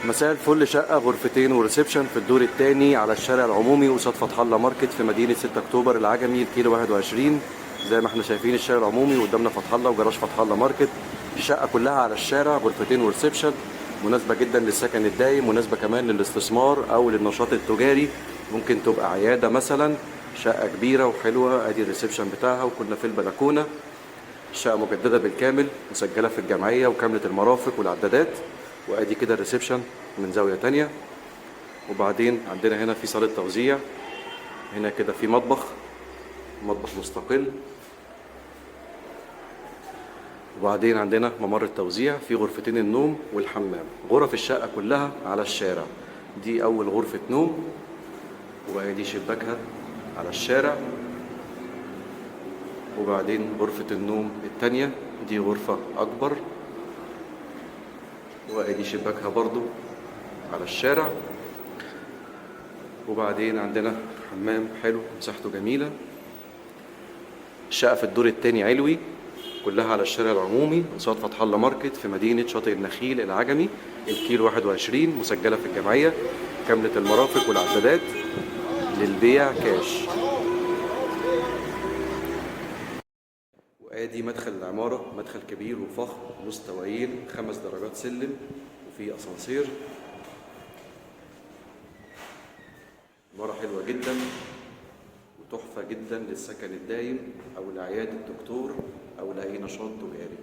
مساء الفل. شقة غرفتين وريسبشن في الدور الثاني على الشارع العمومي قصاد فتح الله ماركت في مدينة 6 أكتوبر العجمي، الكيلو 21. زي ما احنا شايفين الشارع العمومي وقدامنا فتح الله وجراج فتح الله ماركت. الشقة كلها على الشارع، غرفتين وريسبشن، مناسبة جدا للسكن الدايم، مناسبة كمان للاستثمار أو للنشاط التجاري. ممكن تبقى عيادة مثلا. شقة كبيرة وحلوة، ادي الريسبشن بتاعها وكنا في البلكونة. الشقة مجددة بالكامل، مسجلة في الجمعية وكاملة المرافق والعدادات. وادي كده الريسبشن من زاوية تانية. وبعدين عندنا هنا في صالة توزيع، هنا كده في مطبخ مستقل. وبعدين عندنا ممر التوزيع في غرفتين النوم والحمام. غرف الشقة كلها على الشارع. دي أول غرفة نوم، وادي شباكها على الشارع. وبعدين غرفة النوم التانية، دي غرفة أكبر، وادي شباكها برضو على الشارع. وبعدين عندنا حمام حلو مساحته جميلة. الشقة في الدور التاني علوي، كلها على الشارع العمومي قصاد فتح الله ماركت في مدينة شاطئ النخيل العجمي، الكيلو 21، مسجلة في الجمعية، كاملة المرافق والعدادات، للبيع كاش. وادي مدخل العمارة، مدخل كبير وفخم، مستويين، 5 درجات سلم، وفي اسانسير. عمارة حلوة جدا وتحفة جدا للسكن الدايم أو لعيادة الدكتور أو لأي نشاط تجاري.